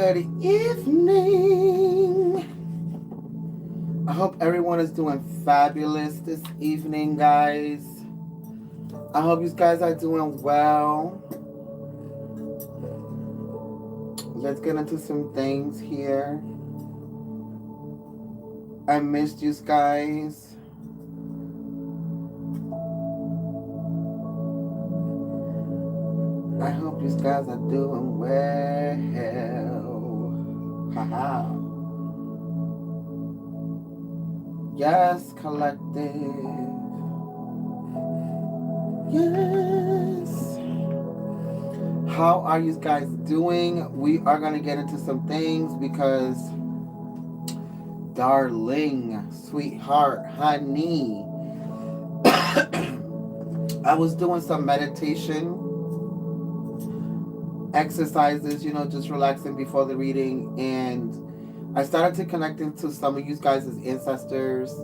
Good evening. I hope everyone is doing fabulous this evening, guys. I hope you guys are doing well. Let's get into some things here. I missed you guys. I hope you guys are doing well. Haha. Yes, collective. Yes. How are you guys doing? We are going to get into some things because, darling, sweetheart, honey, I was doing some meditation exercises, just relaxing before the reading, and I started to connect into some of you guys as ancestors,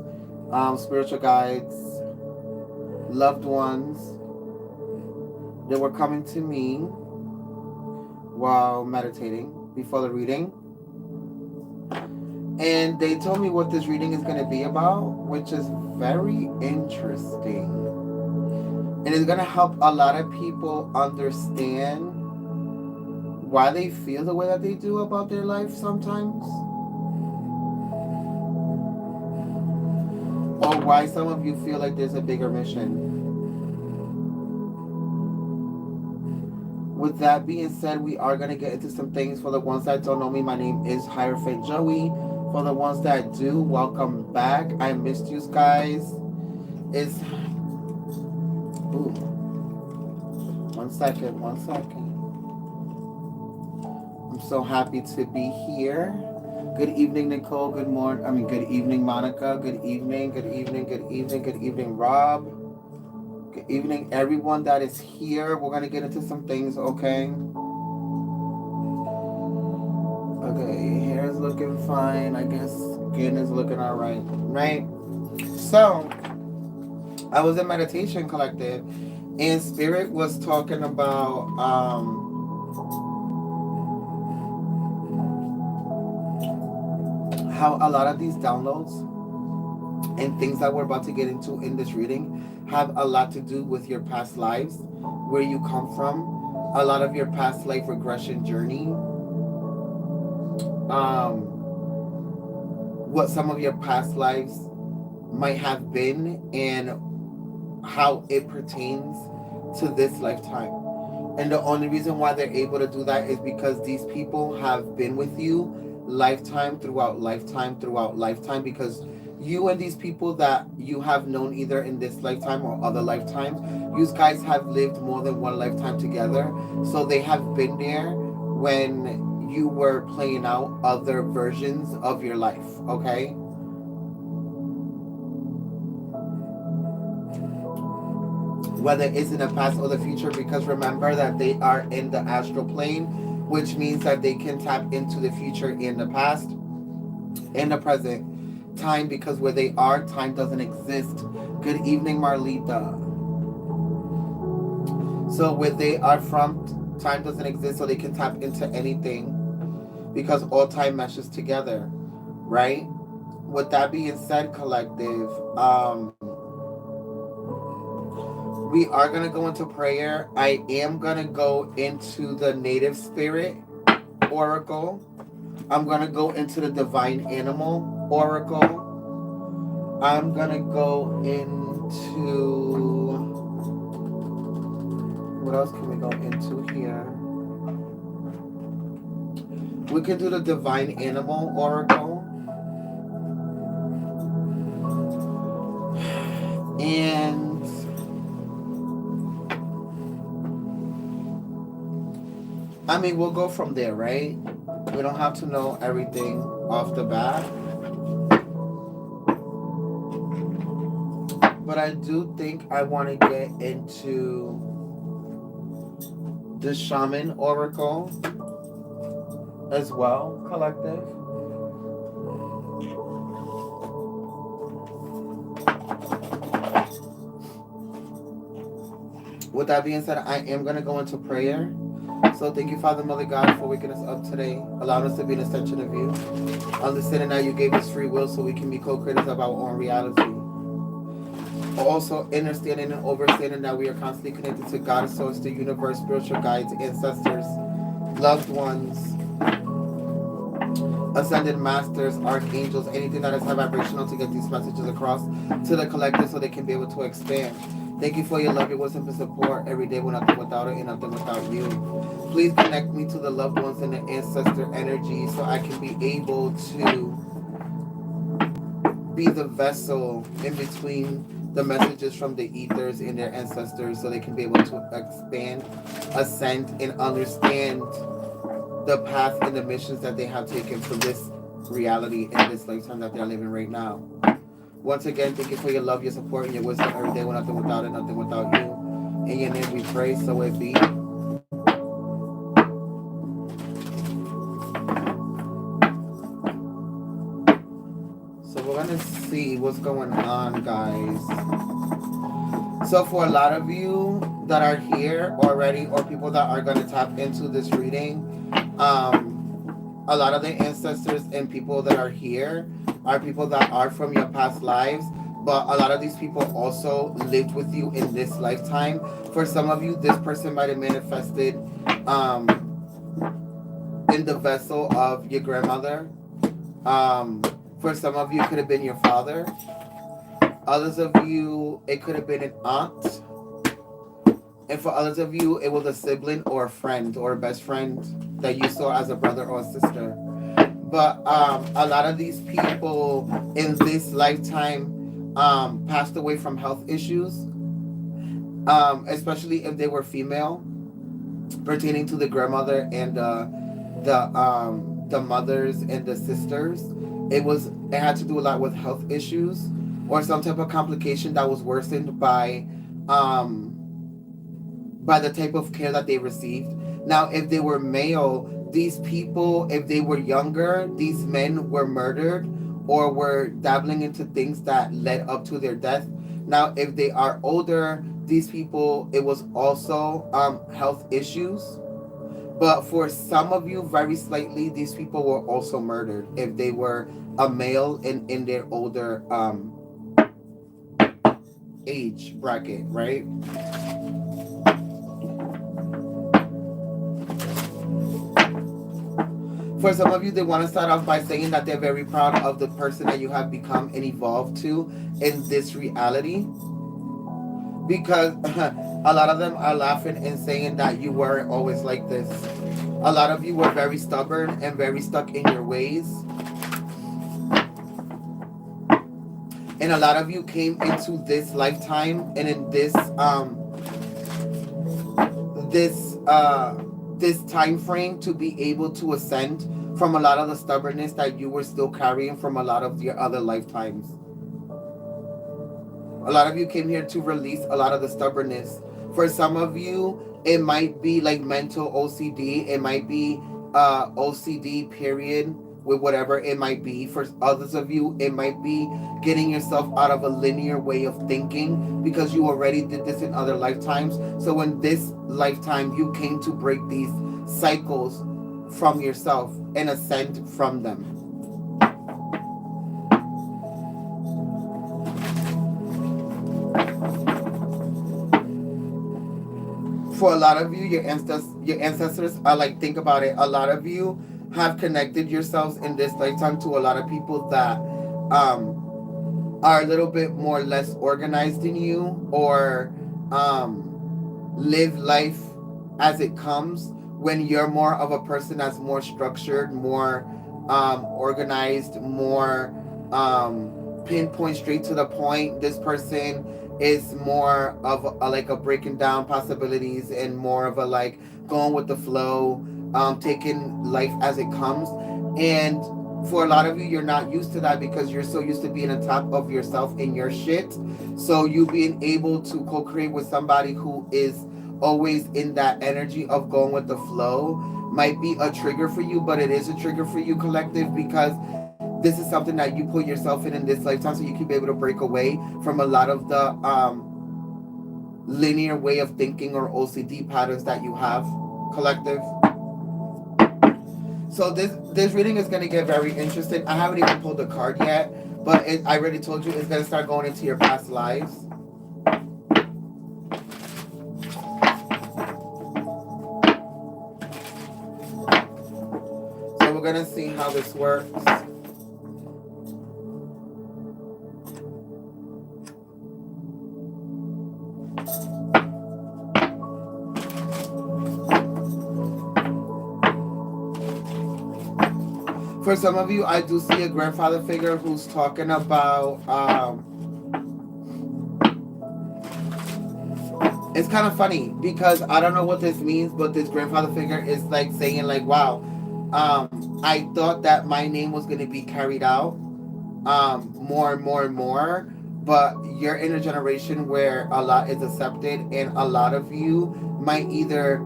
spiritual guides, loved ones. They were coming to me while meditating before the reading, and they told me what this reading is going to be about, which is very interesting, and it's going to help a lot of people understand why they feel the way that they do about their life sometimes, or why some of you feel like there's a bigger mission. With that being said, we are going to get into some things. For the ones that don't know me, my name is Hierophant Joey. For the ones that do, welcome back. I missed you guys. One second. I'm so happy to be here. Good evening, Nicole. Good evening, Monica. Good evening, Rob. Good evening, everyone that is here. We're going to get into some things, okay? Okay, hair is looking fine. I guess skin is looking all right, right? So, I was in meditation collective, and Spirit was talking about how a lot of these downloads and things that we're about to get into in this reading have a lot to do with your past lives, where you come from, a lot of your past life regression journey, what some of your past lives might have been, and how it pertains to this lifetime. And the only reason why they're able to do that is because these people have been with you lifetime throughout lifetime, because you and these people that you have known either in this lifetime or other lifetimes, you guys have lived more than one lifetime together. So they have been there when you were playing out other versions of your life, okay? Whether it's in the past or the future, because remember that they are in the astral plane, which means that they can tap into the future and the past and the present time, because where they are, time doesn't exist. Good evening, Marlita. So where they are from, time doesn't exist, so they can tap into anything because all time meshes together, right? With that being said, collective, we are going to go into prayer. I am going to go into the Native Spirit Oracle. I'm going to go into the Divine Animal Oracle. I'm going to go into... What else can we go into here? We can do the Divine Animal Oracle. And... we'll go from there, right? We don't have to know everything off the bat. But I do think I want to get into the Shaman Oracle as well, collective. With that being said, I am going to go into prayer. So thank you, Father, Mother God, for waking us up today, allowing us to be an extension of you. Understanding that you gave us free will so we can be co-creators of our own reality. Also understanding and understanding that we are constantly connected to God, source, the universe, spiritual guides, ancestors, loved ones, ascended masters, archangels, anything that is high vibrational to get these messages across to the collective so they can be able to expand. Thank you for your love, your wisdom, and support every day. We're nothing without it and nothing without you. Please connect me to the loved ones and the ancestor energy so I can be able to be the vessel in between the messages from the ethers and their ancestors so they can be able to expand, ascend, and understand the path and the missions that they have taken for this reality in this lifetime that they're living right now. Once again, thank you for your love, your support, and your wisdom every day. We're nothing without it, nothing without you. In your name we pray, so it be. So we're gonna see what's going on, guys. So for a lot of you that are here already, or people that are gonna tap into this reading, a lot of the ancestors and people that are here are people that are from your past lives, but a lot of these people also lived with you in this lifetime. For some of you, this person might have manifested in the vessel of your grandmother. For some of you, it could have been your father. Others of you, it could have been an aunt. And for others of you, it was a sibling or a friend or a best friend that you saw as a brother or a sister. But a lot of these people in this lifetime passed away from health issues, especially if they were female, pertaining to the grandmother and the mothers and the sisters. It had to do a lot with health issues or some type of complication that was worsened by the type of care that they received. Now, if they were male, these people, if they were younger, these men were murdered or were dabbling into things that led up to their death. Now, if they are older, these people, it was also health issues. But for some of you, very slightly, these people were also murdered if they were a male and in their older age bracket, right? For some of you, they want to start off by saying that they're very proud of the person that you have become and evolved to in this reality. Because a lot of them are laughing and saying that you weren't always like this. A lot of you were very stubborn and very stuck in your ways. And a lot of you came into this lifetime and in this time frame to be able to ascend from a lot of the stubbornness that you were still carrying from a lot of your other lifetimes. A lot of you came here to release a lot of the stubbornness. For some of you, it might be like mental OCD. It might be OCD period with whatever it might be. For others of you, it might be getting yourself out of a linear way of thinking because you already did this in other lifetimes. So in this lifetime, you came to break these cycles from yourself and ascend from them. For a lot of you, your ancestors are like, think about it. A lot of you have connected yourselves in this lifetime to a lot of people that are a little bit more less organized than you, or live life as it comes, when you're more of a person that's more structured, more organized, more pinpoint, straight to the point. This person is more of like a breaking down possibilities and more of a like going with the flow, taking life as it comes. And for a lot of you, you're not used to that because you're so used to being on top of yourself and your shit. So you being able to co-create with somebody who is always in that energy of going with the flow might be a trigger for you, but it is a trigger for you, collective, because this is something that you put yourself in this lifetime so you can be able to break away from a lot of the linear way of thinking or OCD patterns that you have. collective. So this reading is going to get very interesting. I haven't even pulled a card yet, but I already told you it's going to start going into your past lives. So we're going to see how this works. For some of you, I do see a grandfather figure who's talking about, it's kind of funny because I don't know what this means, but this grandfather figure is like saying like, wow, I thought that my name was going to be carried out more and more and more, but you're in a generation where a lot is accepted, and a lot of you might either,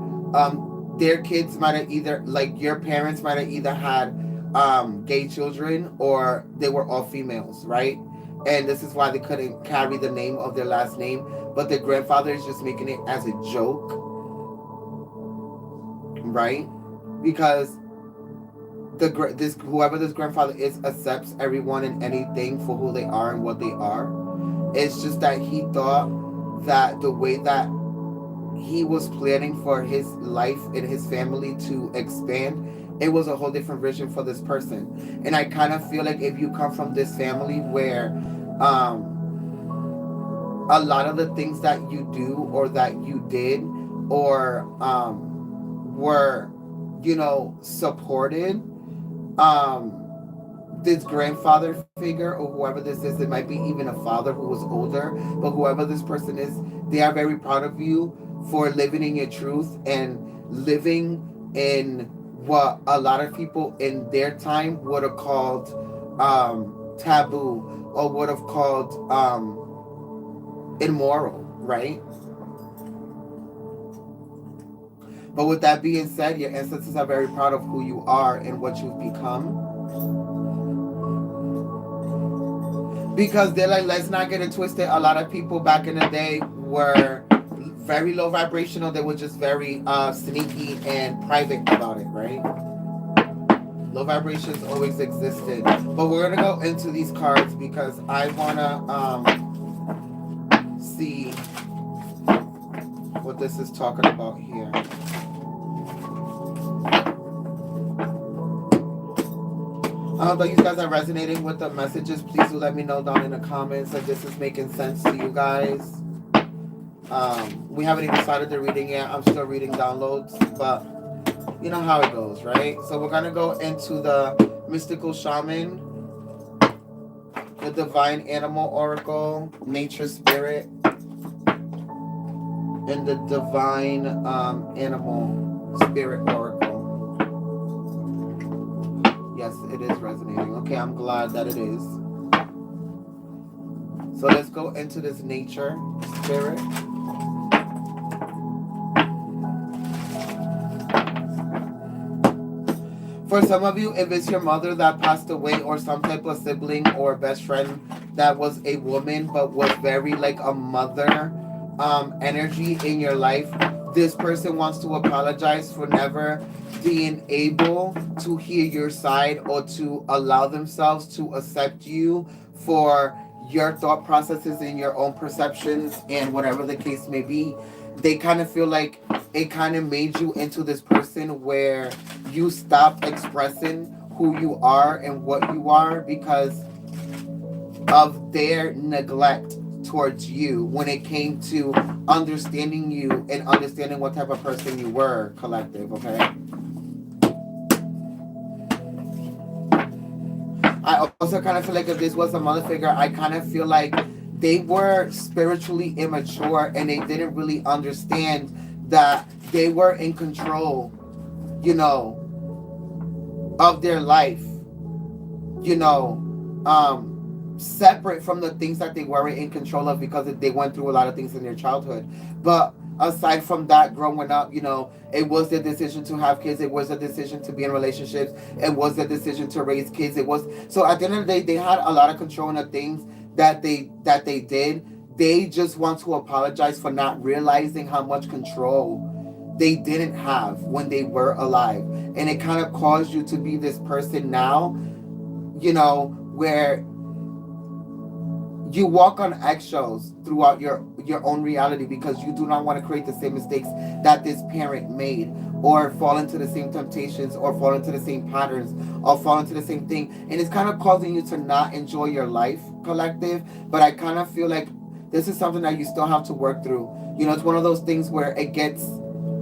their kids might have either, like your parents might have either had gay children or they were all females, right? And this is why they couldn't carry the name of their last name, but their grandfather is just making it as a joke, right? Because whoever this grandfather is accepts everyone and anything for who they are and what they are. It's just that he thought that the way that he was planning for his life and his family to expand, it was a whole different vision for this person. And I kind of feel like if you come from this family where a lot of the things that you do or that you did or were, supported, this grandfather figure or whoever this is, it might be even a father who was older, but whoever this person is, they are very proud of you for living in your truth and living in what a lot of people in their time would have called taboo or would have called immoral, right? But with that being said, your ancestors are very proud of who you are and what you've become. Because they're like, let's not get it twisted. A lot of people back in the day were very low vibrational. They were just very sneaky and private about it, right? Low vibrations always existed. But we're going to go into these cards because I want to see what this is talking about here. I hope that you guys are resonating with the messages. Please do let me know down in the comments if this is making sense to you guys. We haven't even started the reading yet. I'm still reading downloads, but you know how it goes, right? So we're going to go into the Mystical Shaman, the Divine Animal Oracle, Nature Spirit, and the Divine Animal Spirit Oracle. Yes, it is resonating. Okay, I'm glad that it is. So let's go into this Nature Spirit. For some of you, if it's your mother that passed away or some type of sibling or best friend that was a woman but was very like a mother energy in your life, this person wants to apologize for never being able to hear your side or to allow themselves to accept you for your thought processes and your own perceptions and whatever the case may be. They kind of feel like it kind of made you into this person where you stopped expressing who you are and what you are because of their neglect towards you when it came to understanding you and understanding what type of person you were, collective, okay? I also kind of feel like if this was a mother figure, I kind of feel like they were spiritually immature and they didn't really understand that they were in control, of their life, separate from the things that they weren't in control of because they went through a lot of things in their childhood. But aside from that, growing up, it was their decision to have kids. It was a decision to be in relationships. It was their decision to raise kids. So at the end of the day, they had a lot of control in the things that they did. They just want to apologize for not realizing how much control they didn't have when they were alive. And it kind of caused you to be this person now, where you walk on eggshells throughout your own reality, because you do not want to create the same mistakes that this parent made, or fall into the same temptations, or fall into the same patterns, or fall into the same thing. And it's kind of causing you to not enjoy your life, collective. But I kind of feel like this is something that you still have to work through. It's one of those things where it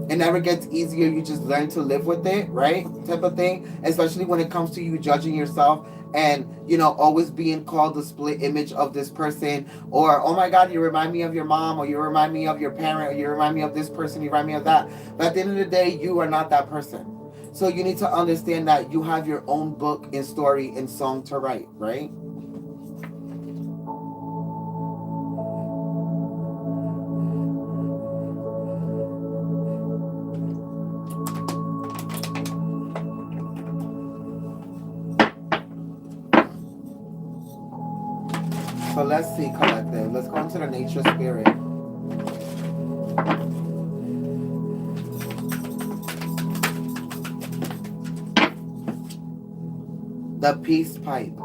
never gets easier. You just learn to live with it, right? Type of thing. Especially when it comes to you judging yourself, and always being called the split image of this person, or, oh my God, you remind me of your mom, or you remind me of your parent, or you remind me of this person, you remind me of that. But at the end of the day, you are not that person. So you need to understand that you have your own book and story and song to write, right? So let's see, collective. Let's go into the nature spirit. The peace pipe.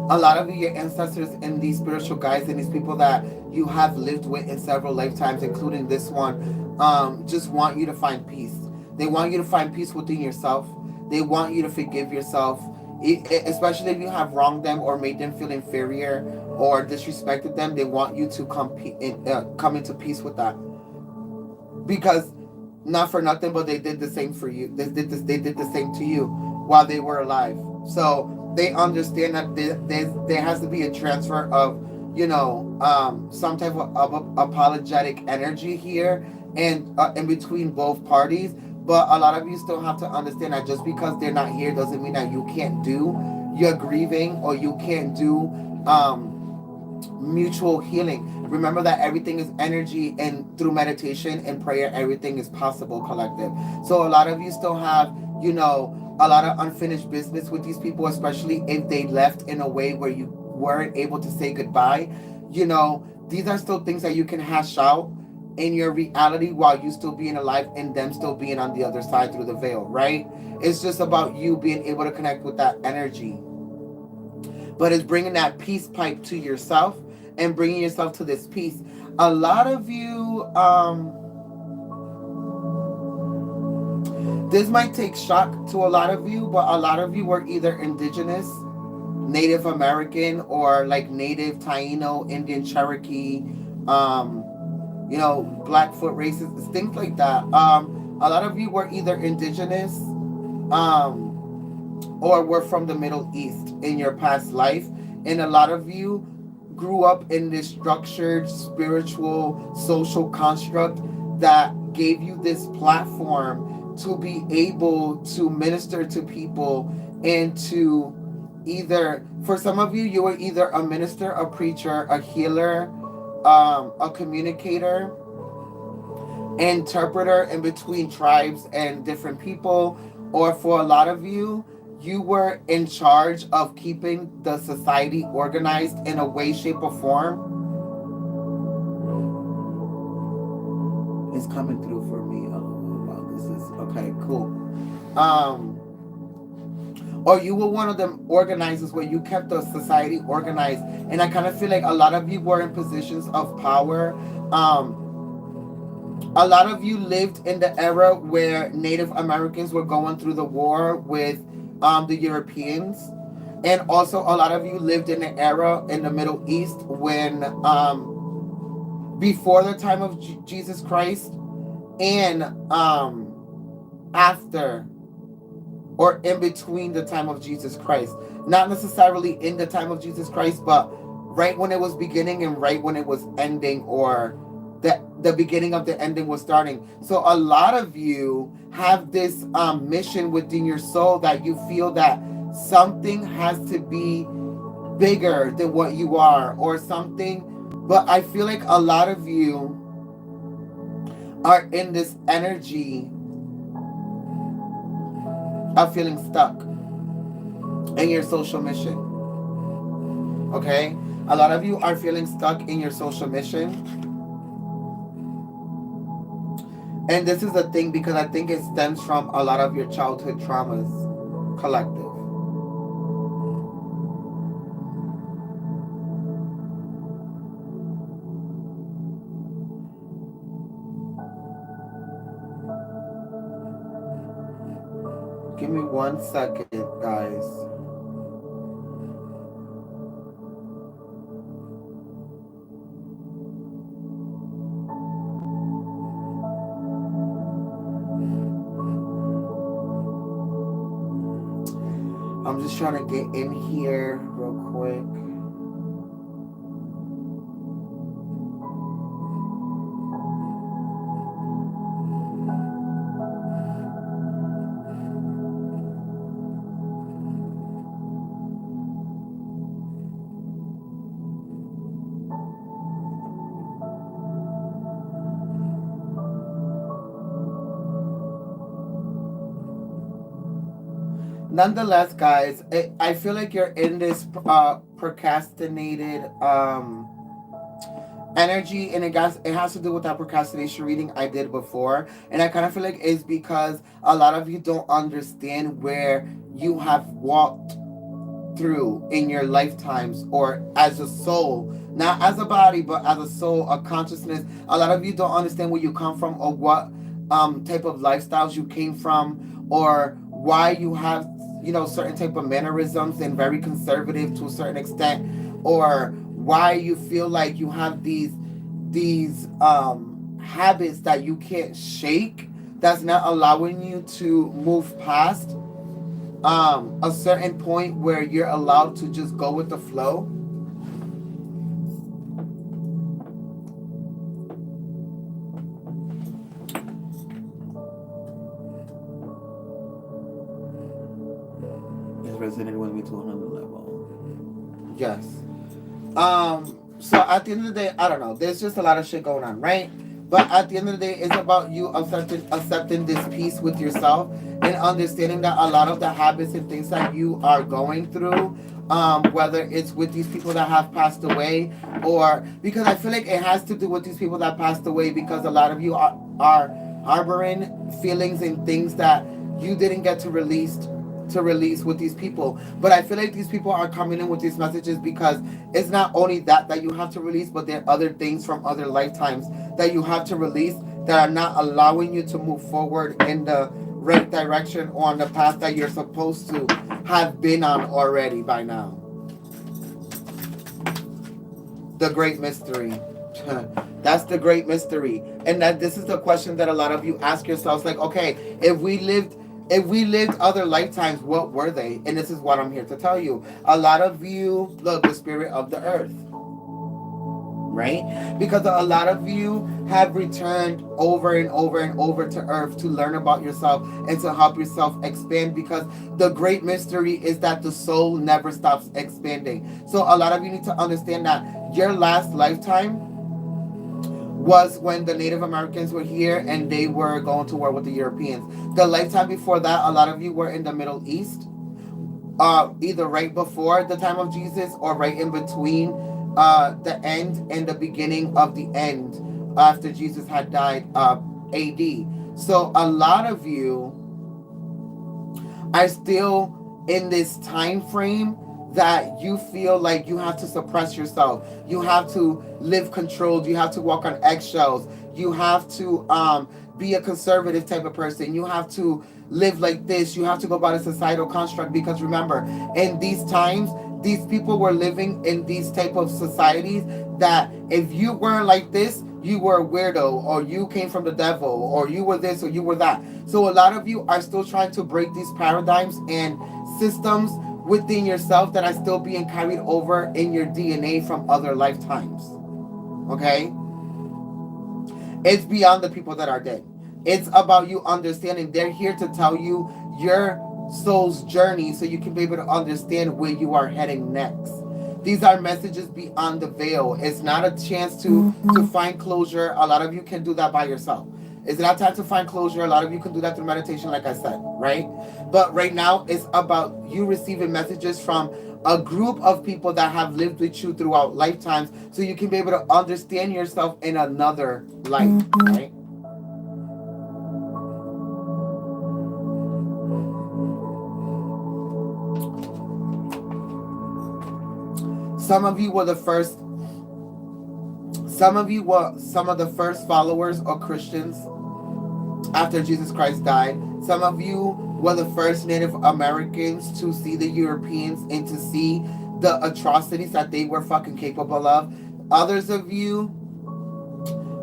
A lot of you, your ancestors and these spiritual guides and these people that you have lived with in several lifetimes, including this one, just want you to find peace. They want you to find peace within yourself. They want you to forgive yourself, especially if you have wronged them or made them feel inferior or disrespected them. They want you to come into peace with that, because not for nothing, but they did the same for you. They did the same to you while they were alive. So they understand that there has to be a transfer of, some type of apologetic energy here, and in between both parties. But a lot of you still have to understand that just because they're not here doesn't mean that you can't do your grieving, or you can't do mutual healing. Remember that everything is energy, and through meditation and prayer, everything is possible, collective. So a lot of you still have, a lot of unfinished business with these people, especially if they left in a way where you weren't able to say goodbye. These are still things that you can hash out in your reality while you still being alive, and them still being on the other side through the veil, right? It's just about you being able to connect with that energy. But it's bringing that peace pipe to yourself and bringing yourself to this peace. A lot of you, this might take shock to a lot of you, but a lot of you were either indigenous, Native American, or like Native Taino, Indian, Cherokee, Blackfoot races, things like that. A lot of you were either indigenous, or were from the Middle East in your past life, and a lot of you grew up in this structured, spiritual, social construct that gave you this platform to be able to minister to people, and to for some of you, you were either a minister, a preacher, a healer, a communicator, interpreter in between tribes and different people, or for a lot of you, you were in charge of keeping the society organized in a way, shape, or form. It's coming through for me. Oh, wow, this is okay, cool. Or you were one of them organizers where you kept the society organized. And I kind of feel like a lot of you were in positions of power. A lot of you lived in the era where Native Americans were going through the war with the Europeans. And also a lot of you lived in the era in the Middle East when before the time of Jesus Christ, and after, or in between the time of Jesus Christ. Not necessarily in the time of Jesus Christ, but right when it was beginning and right when it was ending, or the beginning of the ending was starting. So a lot of you have this mission within your soul that you feel that something has to be bigger than what you are, or something. But I feel like a lot of you are in this energy of feeling stuck in your social mission. Okay? A lot of you are feeling stuck in your social mission. And this is the thing, because I think it stems from a lot of your childhood traumas collective. Give me 1 second, guys. I'm just trying to get in here real quick. Nonetheless, guys, I feel like you're in this procrastinated energy, and it has to do with that procrastination reading I did before. And I kind of feel like it's because a lot of you don't understand where you have walked through in your lifetimes, or as a soul, not as a body, but as a soul, a consciousness. A lot of you don't understand where you come from, or what type of lifestyles you came from, or why you have, certain type of mannerisms and very conservative to a certain extent, or why you feel like you have these habits that you can't shake, that's not allowing you to move past a certain point where you're allowed to just go with the flow. It's resonating with me to another level. Yes. So at the end of the day, I don't know. There's just a lot of shit going on, right? But at the end of the day, it's about you accepting this peace with yourself, and understanding that a lot of the habits and things that you are going through, whether it's with these people that have passed away, or because I feel like it has to do with these people that passed away, because a lot of you are harboring feelings and things that you didn't get to release with these people. But I feel like these people are coming in with these messages because it's not only that you have to release, but there are other things from other lifetimes that you have to release, that are not allowing you to move forward in the right direction, or on the path that you're supposed to have been on already by now. The great mystery. That's the great mystery. And that this is the question that a lot of you ask yourselves, like, okay, if we lived other lifetimes, what were they? And this is what I'm here to tell you. A lot of you, look, the spirit of the earth, right? Because a lot of you have returned over and over and over to earth to learn about yourself and to help yourself expand, because the great mystery is that the soul never stops expanding. So a lot of you need to understand that your last lifetime was when the Native Americans were here and they were going to war with the Europeans. The lifetime before that, a lot of you were in the Middle East, either right before the time of Jesus, or right in between the end and the beginning of the end after Jesus had died, AD. So a lot of you are still in this time frame that you feel like you have to suppress yourself. You have to live controlled. You have to walk on eggshells. You have to be a conservative type of person. You have to live like this. You have to go by the societal construct, because remember, in these times, these people were living in these type of societies that if you weren't like this, you were a weirdo, or you came from the devil, or you were this, or you were that. So a lot of you are still trying to break these paradigms and systems within yourself that are still being carried over in your DNA from other lifetimes. Okay? It's beyond the people that are dead. It's about you understanding. They're here to tell you your soul's journey so you can be able to understand where you are heading next. These are messages beyond the veil. It's not a chance to find closure. A lot of you can do that by yourself. It's not time to find closure. A lot of you can do that through meditation, like I said, right? But right now, it's about you receiving messages from a group of people that have lived with you throughout lifetimes, so you can be able to understand yourself in another life, right? Some of you were the first. Some of you were some of the first followers or Christians after Jesus Christ died. Some of you were the first Native Americans to see the Europeans and to see the atrocities that they were fucking capable of. Others of you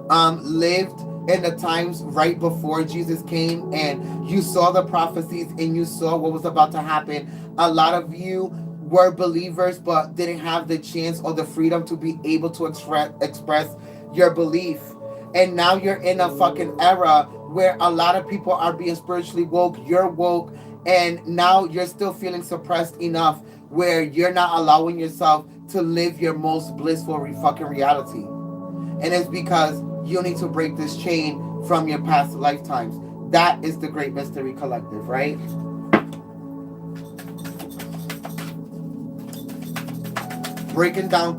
lived in the times right before Jesus came, and you saw the prophecies and you saw what was about to happen. A lot of you were believers but didn't have the chance or the freedom to be able to express your belief. And now you're in a fucking era where a lot of people are being spiritually woke. You're woke, and now you're still feeling suppressed enough where you're not allowing yourself to live your most blissful fucking reality. And it's because you need to break this chain from your past lifetimes. That is the Great Mystery Collective, right? Breaking down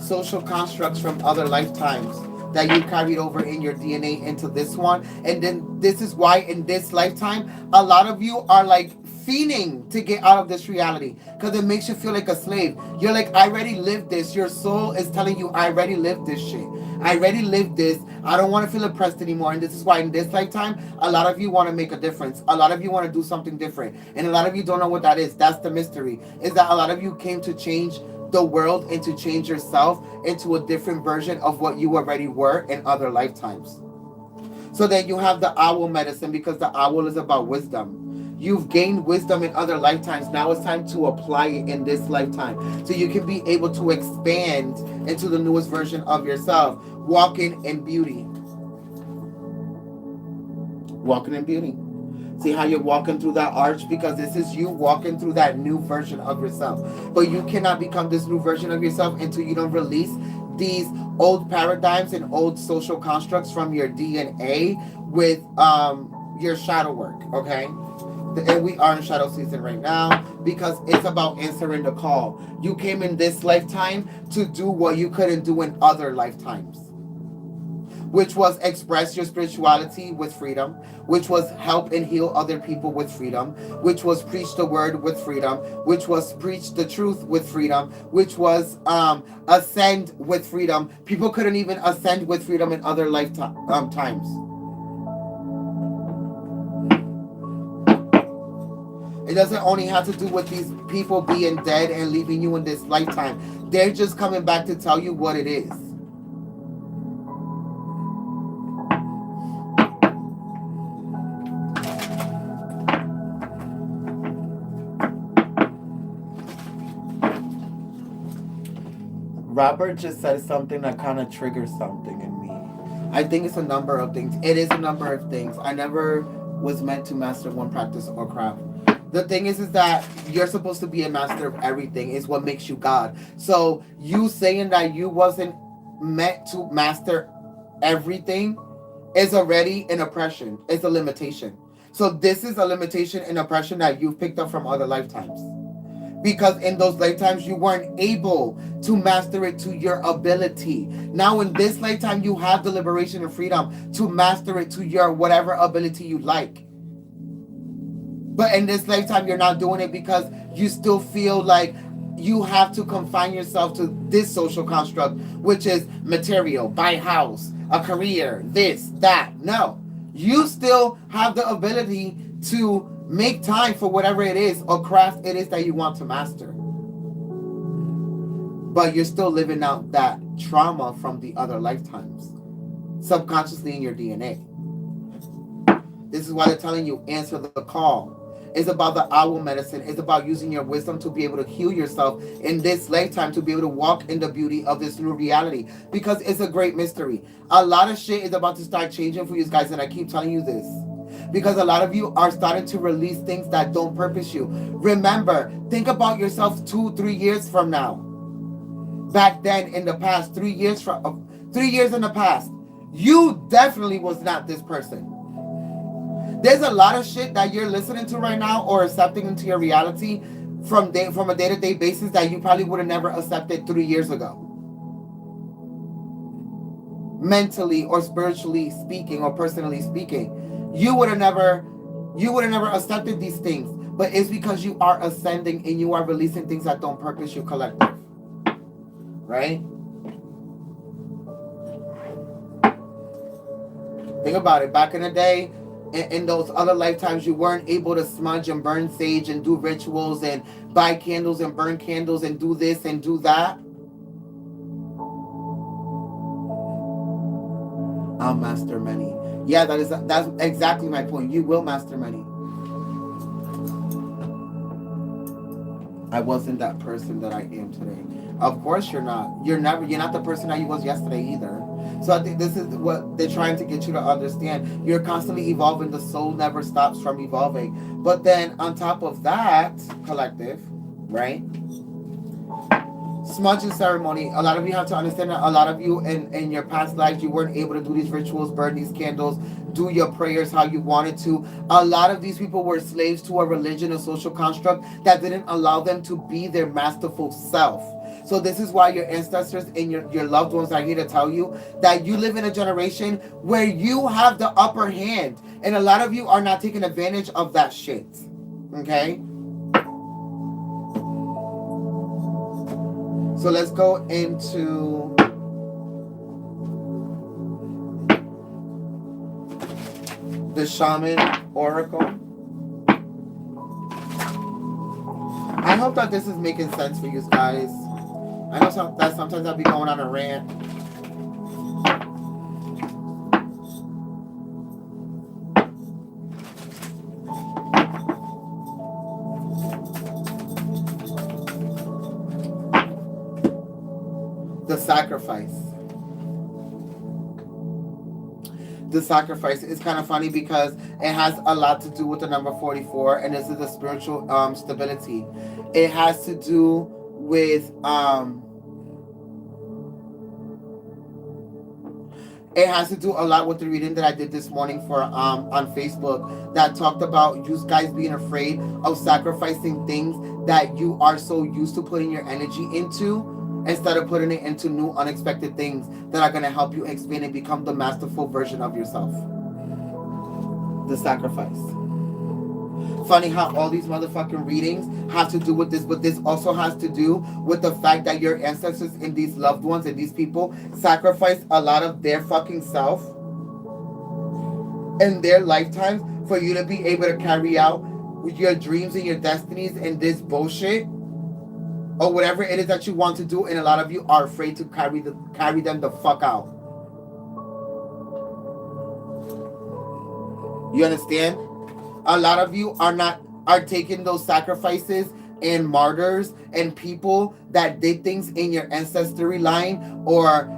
social constructs from other lifetimes that you carried over in your DNA into this one. And then this is why in this lifetime, a lot of you are like fiending to get out of this reality because it makes you feel like a slave. You're like, I already lived this. Your soul is telling you, I already lived this shit. I already lived this. I don't want to feel oppressed anymore. And this is why in this lifetime, a lot of you want to make a difference. A lot of you want to do something different. And a lot of you don't know what that is. That's the mystery. Is that a lot of you came to change the world and to change yourself into a different version of what you already were in other lifetimes. So then you have the owl medicine, because the owl is about wisdom. You've gained wisdom in other lifetimes. Now it's time to apply it in this lifetime so you can be able to expand into the newest version of yourself. Walking in beauty. Walking in beauty. See how you're walking through that arch? Because this is you walking through that new version of yourself. But you cannot become this new version of yourself until you don't release these old paradigms and old social constructs from your DNA with your shadow work, okay? And we are in shadow season right now because it's about answering the call. You came in this lifetime to do what you couldn't do in other lifetimes, which was express your spirituality with freedom, which was help and heal other people with freedom, which was preach the word with freedom, which was preach the truth with freedom, which was ascend with freedom. People couldn't even ascend with freedom in other lifetimes. It doesn't only have to do with these people being dead and leaving you in this lifetime. They're just coming back to tell you what it is. Robert just said something that kind of triggers something in me. I think it's a number of things. It is a number of things. I never was meant to master one practice or craft. The thing is that you're supposed to be a master of everything. Is what makes you God. So you saying that you wasn't meant to master everything is already an oppression. It's a limitation. So this is a limitation and oppression that you've picked up from other lifetimes. Because in those lifetimes, you weren't able to master it to your ability. Now, in this lifetime, you have the liberation and freedom to master it to your whatever ability you like. But in this lifetime, you're not doing it because you still feel like you have to confine yourself to this social construct, which is material, buy a house, a career, this, that. No. You still have the ability to make time for whatever it is or craft it is that you want to master. But you're still living out that trauma from the other lifetimes, subconsciously in your DNA. This is why they're telling you, answer the call. It's about the owl medicine. It's about using your wisdom to be able to heal yourself in this lifetime, to be able to walk in the beauty of this new reality. Because it's a great mystery. A lot of shit is about to start changing for you guys, and I keep telling you this. Because a lot of you are starting to release things that don't purpose you. Remember, think about yourself 2-3 years from now. Back then in the past, 3 years in the past, you definitely was not this person. There's a lot of shit that you're listening to right now or accepting into your reality from a day-to-day basis that you probably would have never accepted 3 years ago. Mentally or spiritually speaking or personally speaking. You would have never accepted these things, but it's because you are ascending and you are releasing things that don't purpose you collective. right? Think about it. Back in the day, in those other lifetimes, you weren't able to smudge and burn sage and do rituals and buy candles and burn candles and do this and do that. I'll master many. Yeah, that's exactly my point. You will master many. I wasn't that person that I am today. Of course you're not. You're not the person that you was yesterday either. So I think this is what they're trying to get you to understand. You're constantly evolving. The soul never stops from evolving. But then on top of that, collective, right? Smudging ceremony. A lot of you have to understand that a lot of you in your past lives, you weren't able to do these rituals, burn these candles, do your prayers how you wanted to. A lot of these people were slaves to a religion, a social construct that didn't allow them to be their masterful self. So this is why your ancestors and your loved ones are here to tell you that you live in a generation where you have the upper hand. And a lot of you are not taking advantage of that shit. Okay? So let's go into the Shaman Oracle. I hope that this is making sense for you guys. I know that sometimes I'll be going on a rant. The sacrifice. The sacrifice is kind of funny because it has a lot to do with the number 44, and this is the spiritual stability. It has to do with it has to do a lot with the reading that I did this morning for on Facebook that talked about you guys being afraid of sacrificing things that you are so used to putting your energy into, instead of putting it into new unexpected things that are going to help you expand and become the masterful version of yourself. The sacrifice. Funny how all these motherfucking readings have to do with this, but this also has to do with the fact that your ancestors and these loved ones and these people sacrificed a lot of their fucking self in their lifetimes for you to be able to carry out your dreams and your destinies and this bullshit or whatever it is that you want to do, and a lot of you are afraid to carry them the fuck out. You understand? A lot of you are taking those sacrifices and martyrs and people that did things in your ancestry line or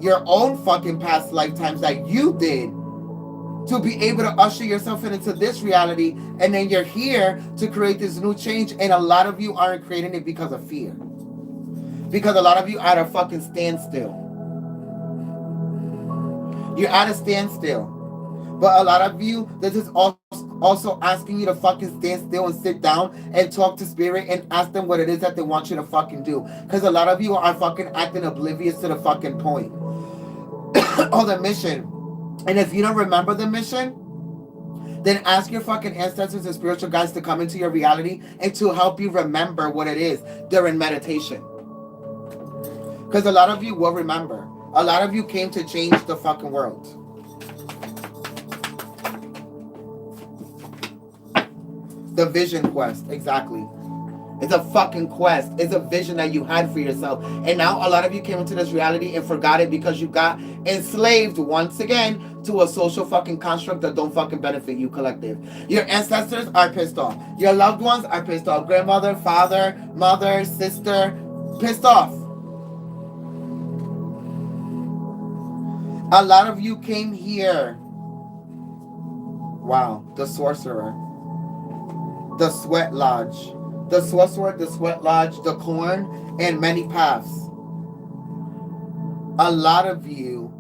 your own fucking past lifetimes that you did to be able to usher yourself into this reality, and then you're here to create this new change, and a lot of you aren't creating it because of fear. Because a lot of you are at a fucking standstill. You're at a standstill. But a lot of you, this is also asking you to fucking stand still and sit down and talk to spirit and ask them what it is that they want you to fucking do. Because a lot of you are fucking acting oblivious to the fucking point. Or the mission. And if you don't remember the mission, then ask your fucking ancestors and spiritual guides to come into your reality and to help you remember what it is during meditation. Because a lot of you will remember. A lot of you came to change the fucking world. The vision quest, exactly. It's a fucking quest. It's a vision that you had for yourself. And now a lot of you came into this reality and forgot it because you got enslaved once again to a social fucking construct that don't fucking benefit you, collective. Your ancestors are pissed off. Your loved ones are pissed off. Grandmother, father, mother, sister, pissed off. A lot of you came here. Wow, the sorcerer. The sweat lodge. The sorcerer, the sweat lodge, the corn, and many paths. A lot of you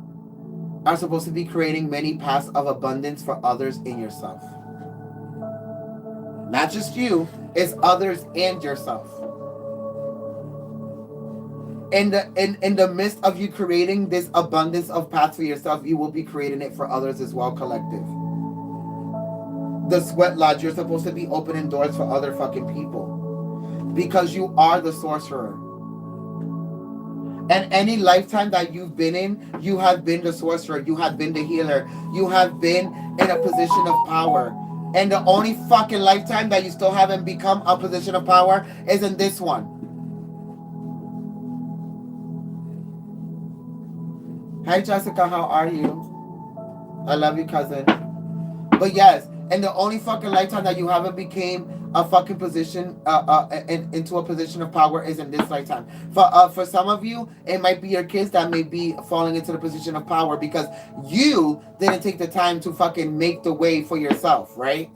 are supposed to be creating many paths of abundance for others and yourself. Not just you, it's others and yourself. In the midst of you creating this abundance of paths for yourself, you will be creating it for others as well, collective. The sweat lodge, you're supposed to be opening doors for other fucking people. Because you are the sorcerer. And any lifetime that you've been in, you have been the sorcerer, you have been the healer, you have been in a position of power. And the only fucking lifetime that you still haven't become a position of power is in this one. Hi Jessica, how are you? I love you, cousin. But yes, and the only fucking lifetime that you haven't became a fucking position into a position of power is in this lifetime. For some of you, it might be your kids that may be falling into the position of power because you didn't take the time to fucking make the way for yourself, right?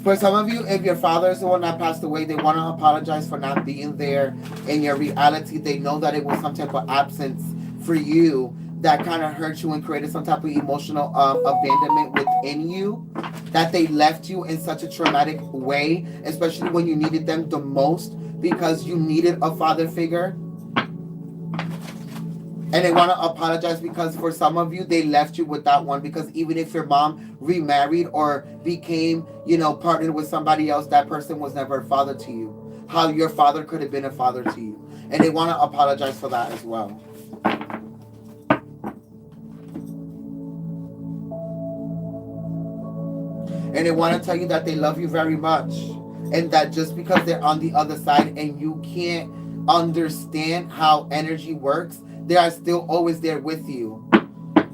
For some of you, if your father is the one that passed away, they want to apologize for not being there in your reality. They know that it was some type of absence for you that kind of hurt you and created some type of emotional abandonment within you, that they left you in such a traumatic way, especially when you needed them the most because you needed a father figure. And they want to apologize because for some of you, they left you without one. Because even if your mom remarried or became, partnered with somebody else, that person was never a father to you. How your father could have been a father to you. And they want to apologize for that as well. And they want to tell you that they love you very much. And that just because they're on the other side and you can't understand how energy works, they are still always there with you.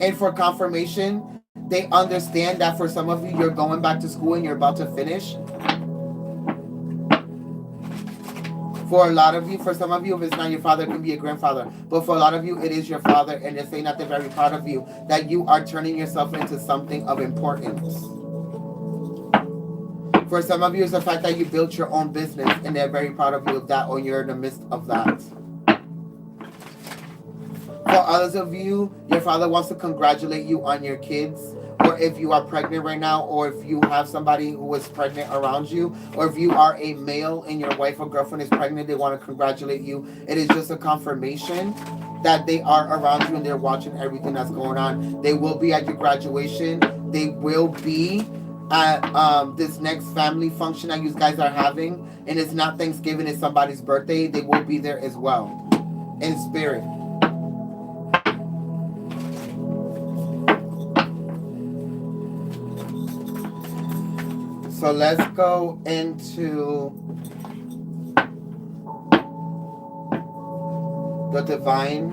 And for confirmation, they understand that for some of you, you're going back to school and you're about to finish. For a lot of you, for some of you, if it's not your father, it can be a grandfather. But for a lot of you, it is your father. And they're saying that they're very proud of you, that you are turning yourself into something of importance. For some of you, it's the fact that you built your own business and they're very proud of you of that, or you're in the midst of that. For others of you, your father wants to congratulate you on your kids, or if you are pregnant right now, or if you have somebody who is pregnant around you, or if you are a male and your wife or girlfriend is pregnant, they want to congratulate you. It is just a confirmation that they are around you and they're watching everything that's going on. They will be at your graduation. They will be at this next family function that you guys are having. And it's not Thanksgiving, it's somebody's birthday. They will be there as well in spirit. So let's go into the divine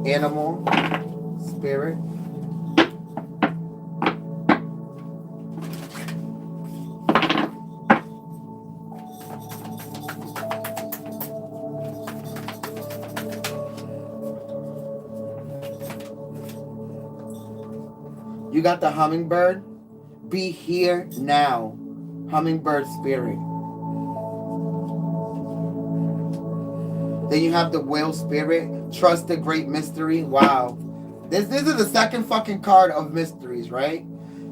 animal spirit. You got the hummingbird. Be here now. Hummingbird spirit. Then you have the whale spirit. Trust the great mystery. Wow. This is the second fucking card of mysteries, right?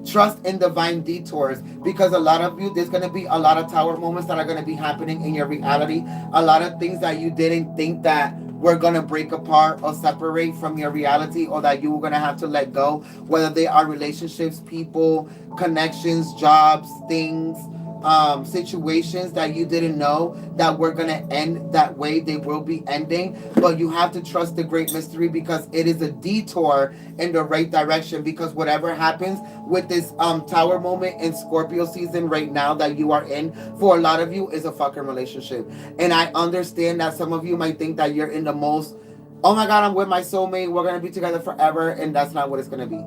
Trust in divine detours. Because a lot of you, there's going to be a lot of tower moments that are going to be happening in your reality. A lot of things that you didn't think that were going to break apart or separate from your reality, or that you were going to have to let go, whether they are relationships, people, connections, jobs, things, situations that you didn't know that were going to end that way. They will be ending, but you have to trust the great mystery because it is a detour in the right direction. Because whatever happens with this tower moment in Scorpio season right now that you are in, for a lot of you, is a fucking relationship. And I understand that some of you might think that you're in the most, oh my god, I'm with my soulmate, we're going to be together forever, and that's not what it's going to be.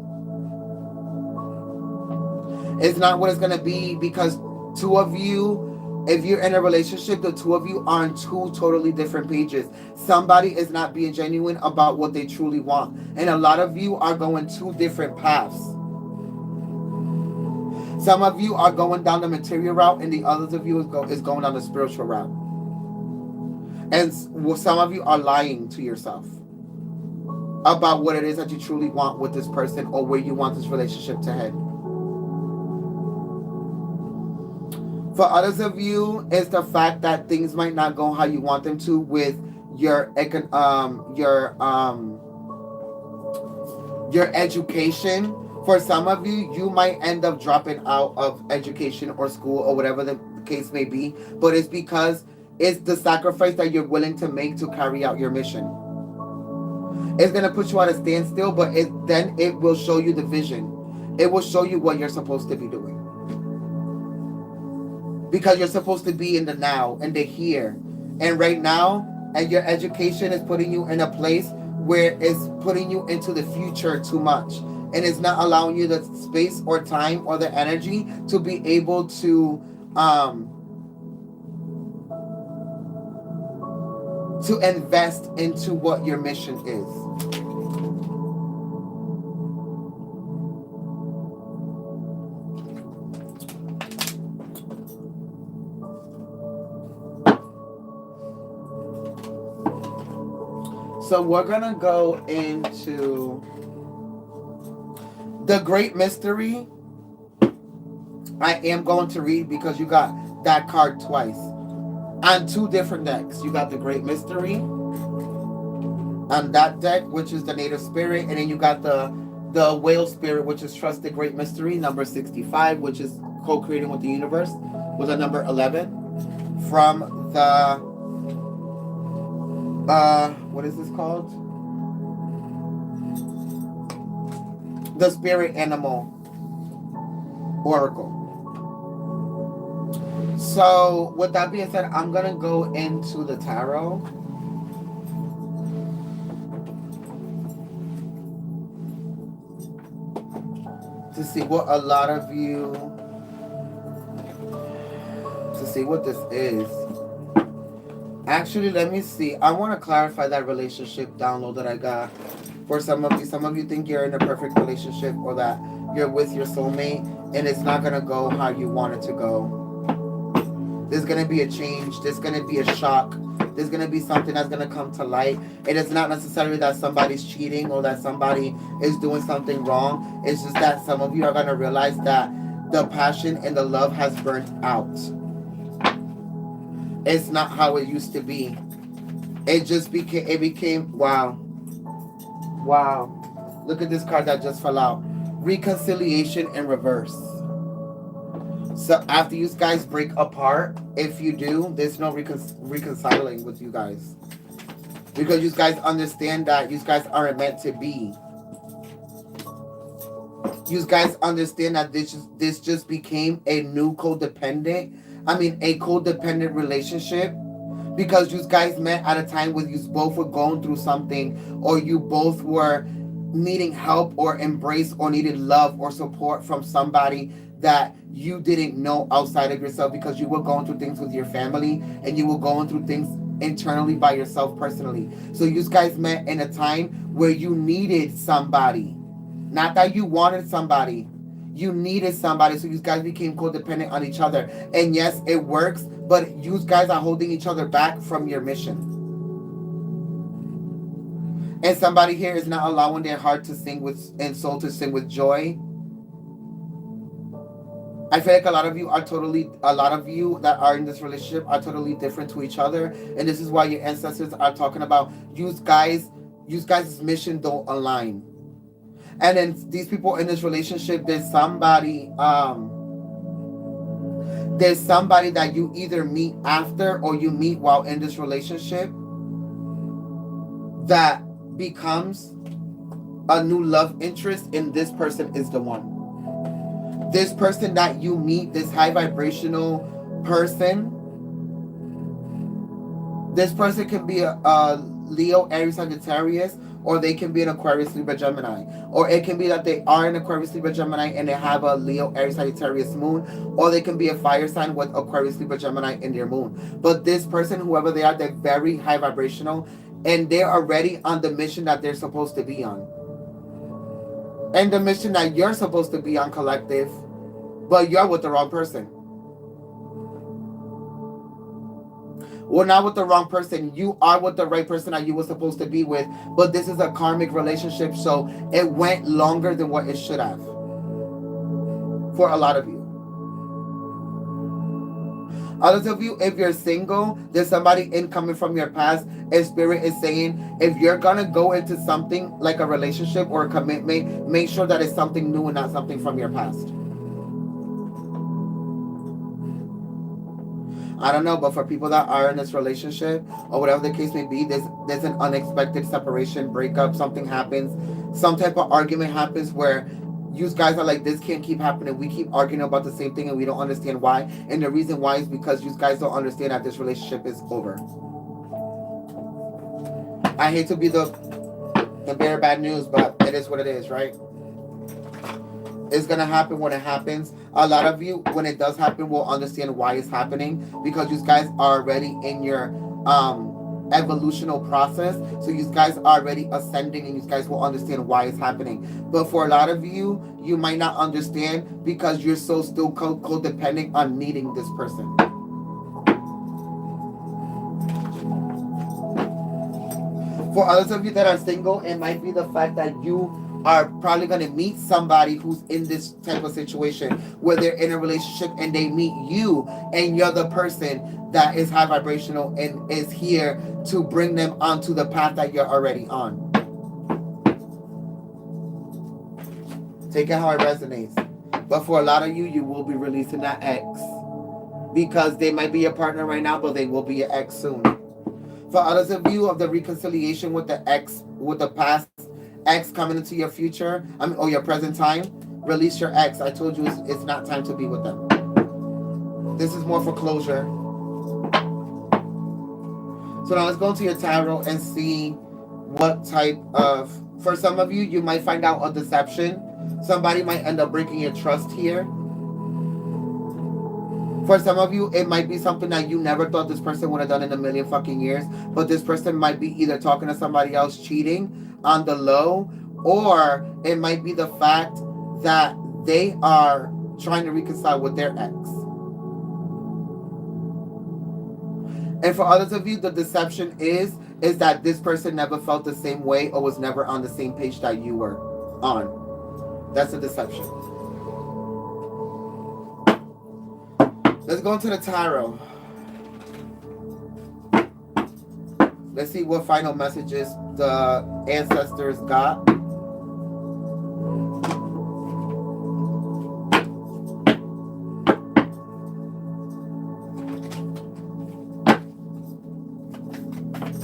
It's not what it's going to be, because two of you, if you're in a relationship, the two of you are on two totally different pages. Somebody is not being genuine about what they truly want. And a lot of you are going two different paths. Some of you are going down the material route, and the others of you is going down the spiritual route. And some of you are lying to yourself about what it is that you truly want with this person, or where you want this relationship to head. For others of you, it's the fact that things might not go how you want them to with your your education. For some of you, you might end up dropping out of education or school or whatever the case may be, but it's because it's the sacrifice that you're willing to make to carry out your mission. It's going to put you at a standstill, but then it will show you the vision. It will show you what you're supposed to be doing. Because you're supposed to be in the now and the here. And right now, and your education is putting you in a place where it's putting you into the future too much. And it's not allowing you the space or time or the energy to be able to invest into what your mission is. So we're going to go into the Great Mystery. I am going to read because you got that card twice. On 2 different decks. You got the Great Mystery on that deck, which is the Native Spirit. And then you got the Whale Spirit, which is Trust the Great Mystery, number 65, which is co-creating with the universe, with a number 11. From the... what is this called? The Spirit Animal Oracle. So, with that being said, I'm going to go into the tarot. To see what a lot of you... To see what this is. Actually, let me see. I want to clarify that relationship download that I got. For some of you. Some of you think you're in a perfect relationship or that you're with your soulmate and it's not going to go how you want it to go. There's going to be a change. There's going to be a shock. There's going to be something that's going to come to light. It is not necessarily that somebody's cheating or that somebody is doing something wrong. It's just that some of you are going to realize that the passion and the love has burnt out. It's not how it used to be. It became, wow. Wow. Look at this card that just fell out. Reconciliation in reverse. So after you guys break apart, if you do, there's no reconciling with you guys. Because you guys understand that you guys aren't meant to be. You guys understand that this just became a codependent relationship. Because you guys met at a time when you both were going through something, or you both were needing help or embrace or needed love or support from somebody that you didn't know outside of yourself, because you were going through things with your family and you were going through things internally by yourself personally. So you guys met in a time where you needed somebody. Not that you wanted somebody. You needed somebody, so you guys became codependent on each other. And yes, it works, but you guys are holding each other back from your mission. And somebody here is not allowing their heart to sing with, and soul to sing with joy. I feel like a lot of you that are in this relationship are totally different to each other. And this is why your ancestors are talking about you guys' mission don't align. And then these people in this relationship, there's somebody that you either meet after or you meet while in this relationship that becomes a new love interest, and this person is the one. This person that you meet, this high vibrational person, this person can be a Leo, Aries, Sagittarius, or they can be an Aquarius, Libra, Gemini. Or it can be that they are an Aquarius, Libra, Gemini, and they have a Leo, Aries, Sagittarius moon. Or they can be a fire sign with Aquarius, Libra, Gemini in their moon. But this person, whoever they are, they're very high vibrational, and they're already on the mission that they're supposed to be on. And the mission that you're supposed to be on, collective, but you're with the wrong person. Well, not with the wrong person. You are with the right person that you were supposed to be with. But this is a karmic relationship, so it went longer than what it should have. For a lot of you. Others of you, if you're single, there's somebody incoming from your past, and Spirit is saying, if you're gonna go into something like a relationship or a commitment, make sure that it's something new and not something from your past. I don't know, but for people that are in this relationship or whatever the case may be, there's an unexpected separation, breakup, something happens, some type of argument happens where you guys are like, this can't keep happening. We keep arguing about the same thing and we don't understand why. And the reason why is because you guys don't understand that this relationship is over. I hate to be the bearer of bad news, but it is what it is, right? It's going to happen when it happens. A lot of you, when it does happen, will understand why it's happening because you guys are already in your evolutional process. So you guys are already ascending and you guys will understand why it's happening. But for a lot of you, you might not understand because you're so still codependent on needing this person. For others of you that are single, it might be the fact that you are probably going to meet somebody who's in this type of situation where they're in a relationship and they meet you and you're the person that is high vibrational and is here to bring them onto the path that you're already on. Take it how it resonates. But for a lot of you, you will be releasing that ex because they might be your partner right now, but they will be your ex soon. For others of you, of the reconciliation with the ex, with the past ex coming into your future, or your present time, release your ex. I told you it's not time to be with them. This is more for closure. So now let's go into your tarot and see what type of, for some of you, you might find out a deception. Somebody might end up breaking your trust here. For some of you, it might be something that you never thought this person would have done in a million fucking years. But this person might be either talking to somebody else, cheating on the low, or it might be the fact that they are trying to reconcile with their ex. And for others of you, the deception is that this person never felt the same way or was never on the same page that you were on. That's a deception. Let's go into the tarot. Let's see what final messages the ancestors got.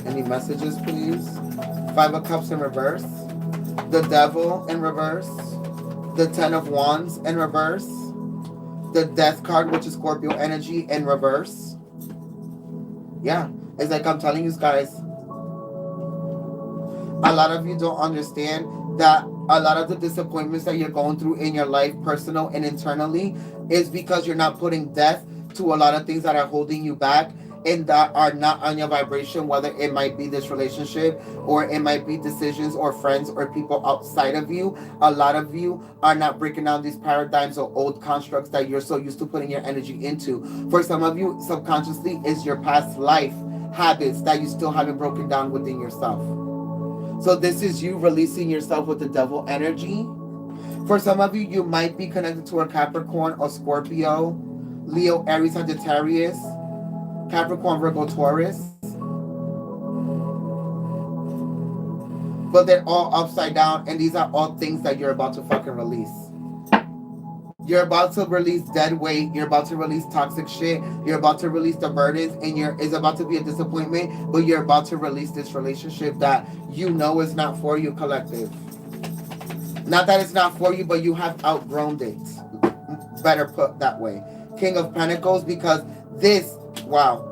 Any messages, please? Five of Cups in reverse. The Devil in reverse. The Ten of Wands in reverse. The Death card, which is Scorpio energy, in reverse. Yeah, it's like I'm telling you guys, a lot of you don't understand that a lot of the disappointments that you're going through in your life, personal and internally, is because you're not putting death to a lot of things that are holding you back and that are not on your vibration, whether it might be this relationship or it might be decisions or friends or people outside of you. A lot of you are not breaking down these paradigms or old constructs that you're so used to putting your energy into. For some of you, subconsciously, is your past life habits that you still haven't broken down within yourself. So this is you releasing yourself with the Devil energy. For some of you, you might be connected to a Capricorn or Scorpio, Leo, Aries, Sagittarius, Capricorn, Virgo, Taurus. But they're all upside down, and these are all things that you're about to fucking release. You're about to release dead weight. You're about to release toxic shit. You're about to release the burdens, and it's about to be a disappointment, but you're about to release this relationship that you know is not for you, collective. Not that it's not for you, but you have outgrown it. Better put that way. King of Pentacles, because this, wow.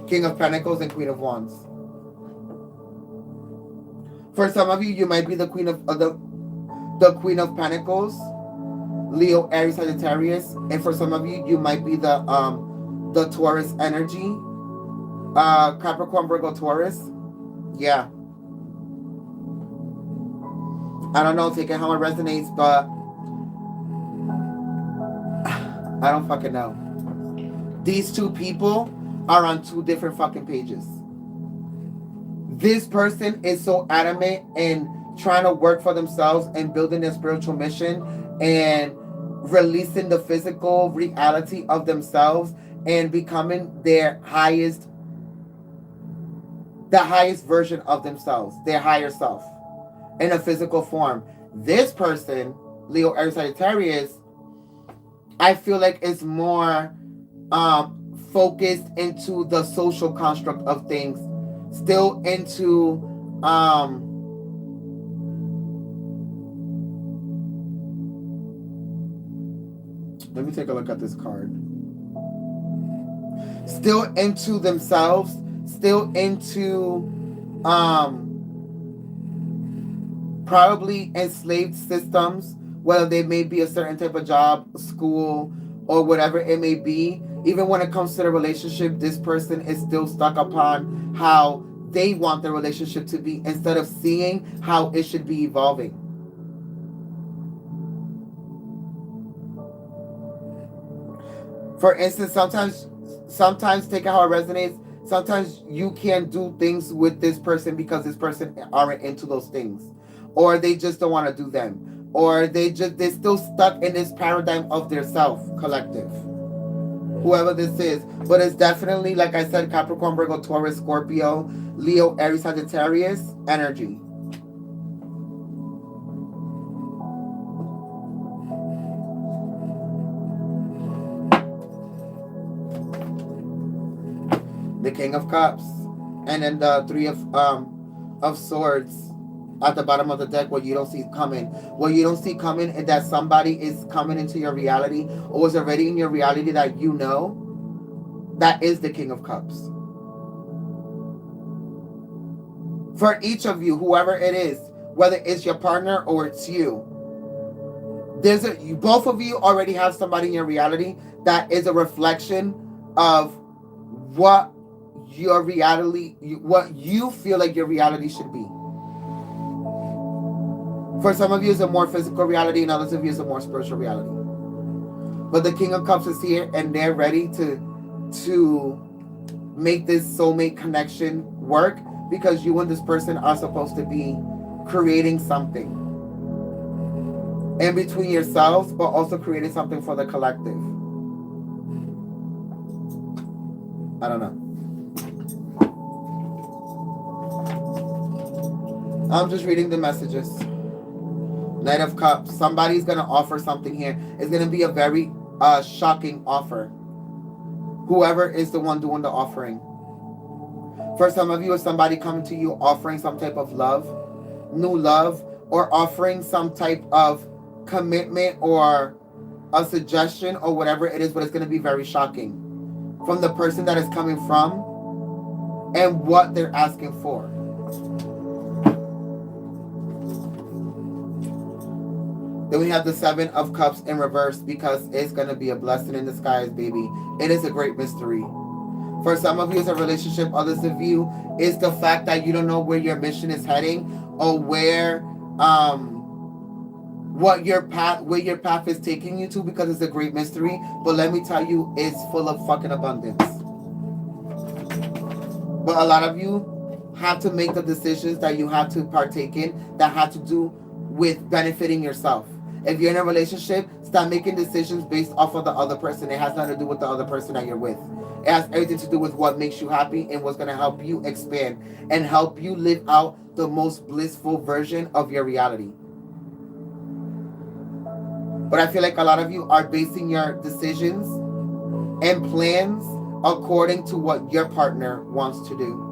King of Pentacles and Queen of Wands. For some of you, you might be the Queen of the Queen of Pentacles, Leo, Aries, Sagittarius, and for some of you, you might be the Taurus energy, Capricorn, Virgo, Taurus. Yeah. I don't know, take it how it resonates, but I don't fucking know. These two people are on two different fucking pages. This person is so adamant in trying to work for themselves and building their spiritual mission and releasing the physical reality of themselves and becoming the highest version of themselves, their higher self, in a physical form. This person, Leo, Aries, Sagittarius, I feel like is more focused into the social construct of things, still into let me take a look at this card. Still into themselves, still into probably enslaved systems, whether they may be a certain type of job, school, or whatever it may be. Even when it comes to the relationship, this person is still stuck upon how they want the relationship to be instead of seeing how it should be evolving. For instance, sometimes take it how it resonates. Sometimes you can't do things with this person because this person aren't into those things, or they just don't want to do them, or they're still stuck in this paradigm of their self collective, whoever this is. But it's definitely, like I said, Capricorn, Virgo, Taurus, Scorpio, Leo, Aries, Sagittarius energy. The King of Cups, and then the Three of Swords at the bottom of the deck. What you don't see coming. What you don't see coming is that somebody is coming into your reality, or is already in your reality, that you know that is the King of Cups. For each of you, whoever it is, whether it's your partner or it's you, both of you already have somebody in your reality that is a reflection of what your reality, what you feel like your reality should be. For some of you, it's a more physical reality, and others of you, it's a more spiritual reality. But the King of Cups is here, and they're ready to make this soulmate connection work, because you and this person are supposed to be creating something in between yourselves, but also creating something for the collective. I don't know. I'm just reading the messages. Knight of Cups. Somebody's going to offer something here. It's going to be a very shocking offer. Whoever is the one doing the offering. For some of you, is somebody coming to you offering some type of love, new love, or offering some type of commitment or a suggestion or whatever it is, but it's going to be very shocking from the person that is coming from and what they're asking for. Then we have the Seven of Cups in reverse, because it's going to be a blessing in disguise, baby. It is a great mystery. For some of you, it's a relationship. Others of you, it's the fact that you don't know where your mission is heading, or where your path is taking you to, because it's a great mystery. But let me tell you, it's full of fucking abundance. But a lot of you have to make the decisions that you have to partake in that have to do with benefiting yourself. If you're in a relationship, stop making decisions based off of the other person. It has nothing to do with the other person that you're with. It has everything to do with what makes you happy and what's going to help you expand and help you live out the most blissful version of your reality. But I feel like a lot of you are basing your decisions and plans according to what your partner wants to do.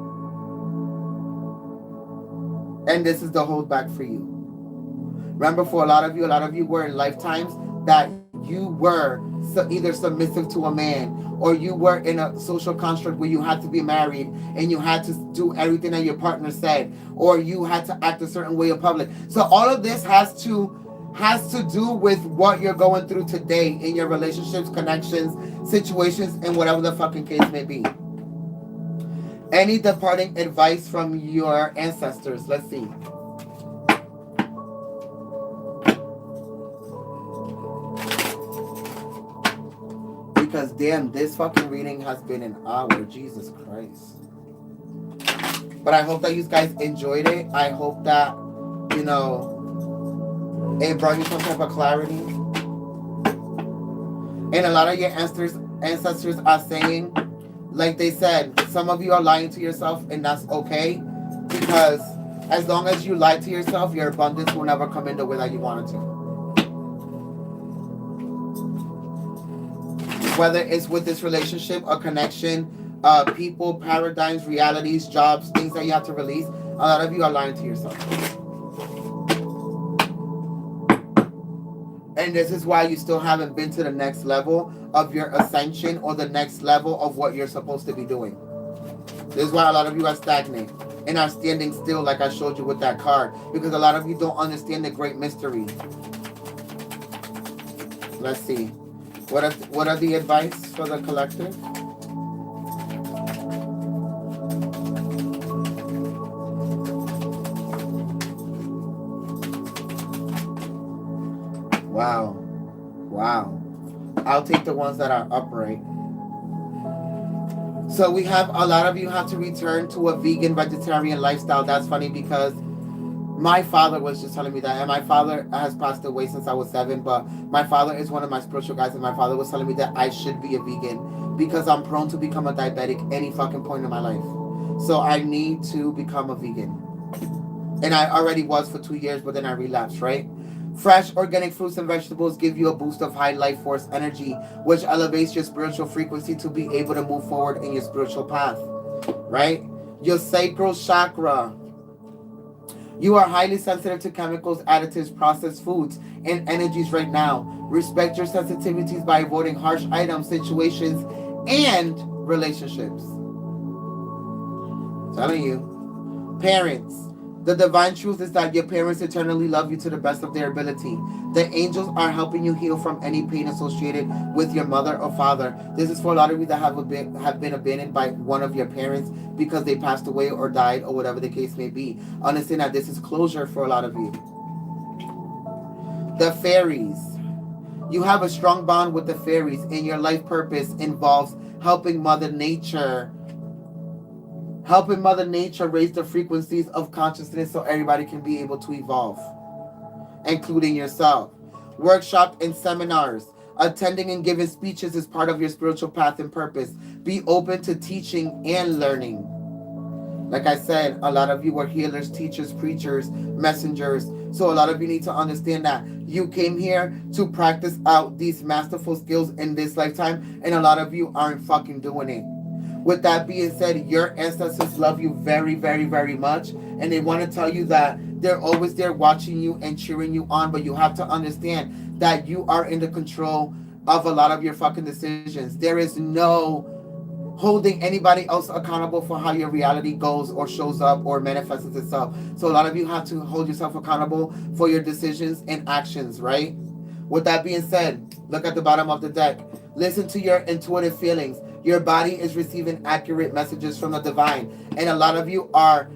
And this is the holdback for you. Remember, for a lot of you were in lifetimes that you were either submissive to a man, or you were in a social construct where you had to be married and you had to do everything that your partner said, or you had to act a certain way in public. So all of this has to do with what you're going through today in your relationships, connections, situations, and whatever the fucking case may be. Any departing advice from your ancestors? Let's see. Because damn, this fucking reading has been an hour. Jesus Christ. But I hope that you guys enjoyed it. I hope that, it brought you some type of clarity. And a lot of your ancestors are saying, like they said, some of you are lying to yourself, and that's okay. Because as long as you lie to yourself, your abundance will never come in the way that you want it to. Whether it's with this relationship, a connection, people, paradigms, realities, jobs, things that you have to release, a lot of you are lying to yourself. And this is why you still haven't been to the next level of your ascension or the next level of what you're supposed to be doing. This is why a lot of you are stagnant and are standing still, like I showed you with that card, because a lot of you don't understand the great mystery. Let's see. What are the advice for the collective? Wow. Wow. I'll take the ones that are upright. So we have a lot of you have to return to a vegan, vegetarian lifestyle. That's funny because my father was just telling me that, and my father has passed away since I was 7, but my father is one of my spiritual guys, and my father was telling me that I should be a vegan because I'm prone to become a diabetic any fucking point in my life. So I need to become a vegan. And I already was for 2 years, but then I relapsed, right? Fresh organic fruits and vegetables give you a boost of high life force energy, which elevates your spiritual frequency to be able to move forward in your spiritual path, right? Your sacral chakra. You are highly sensitive to chemicals, additives, processed foods, and energies right now. Respect your sensitivities by avoiding harsh items, situations, and relationships. Telling you. Parents. The divine truth is that your parents eternally love you to the best of their ability. The angels are helping you heal from any pain associated with your mother or father. This is for a lot of you that have been abandoned by one of your parents because they passed away or died or whatever the case may be. Understand that this is closure for a lot of you. The fairies. You have a strong bond with the fairies, and your life purpose involves helping Mother Nature raise the frequencies of consciousness so everybody can be able to evolve, including yourself. Workshops and seminars. Attending and giving speeches is part of your spiritual path and purpose. Be open to teaching and learning. Like I said, a lot of you are healers, teachers, preachers, messengers. So a lot of you need to understand that you came here to practice out these masterful skills in this lifetime, and a lot of you aren't fucking doing it. With that being said, your ancestors love you very, very, very much. And they want to tell you that they're always there watching you and cheering you on. But you have to understand that you are in the control of a lot of your fucking decisions. There is no holding anybody else accountable for how your reality goes or shows up or manifests itself. So a lot of you have to hold yourself accountable for your decisions and actions, right? With that being said, look at the bottom of the deck. Listen to your intuitive feelings. Your body is receiving accurate messages from the divine. And a lot of you are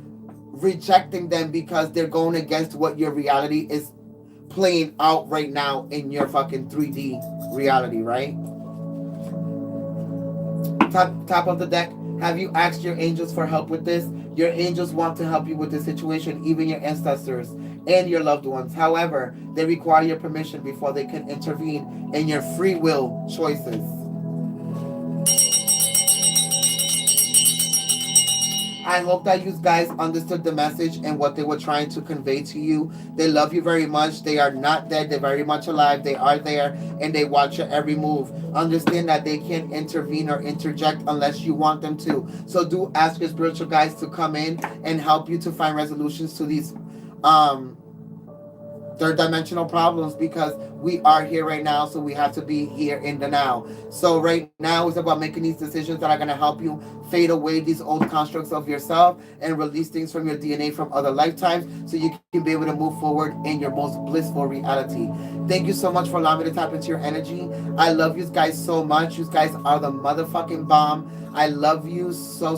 rejecting them because they're going against what your reality is playing out right now in your fucking 3D reality, right? Top of the deck. Have you asked your angels for help with this? Your angels want to help you with this situation, even your ancestors and your loved ones. However, they require your permission before they can intervene in your free will choices. I hope that you guys understood the message and what they were trying to convey to you. They love you very much. They are not dead. They're very much alive. They are there and they watch your every move. Understand that they can't intervene or interject unless you want them to. So do ask your spiritual guides to come in and help you to find resolutions to these third dimensional problems, because we are here right now, so we have to be here in the now. So right now is about making these decisions that are going to help you fade away these old constructs of yourself and release things from your DNA from other lifetimes so you can be able to move forward in your most blissful reality. Thank you so much for allowing me to tap into your energy. I love you guys so much. You guys are the motherfucking bomb. I love you so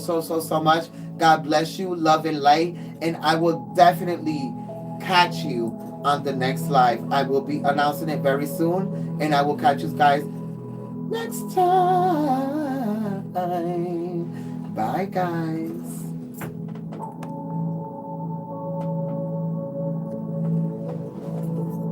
much. God bless you, love and light, and I will definitely catch you on the next live. I will be announcing it very soon, and I will catch you guys next time. Bye, guys.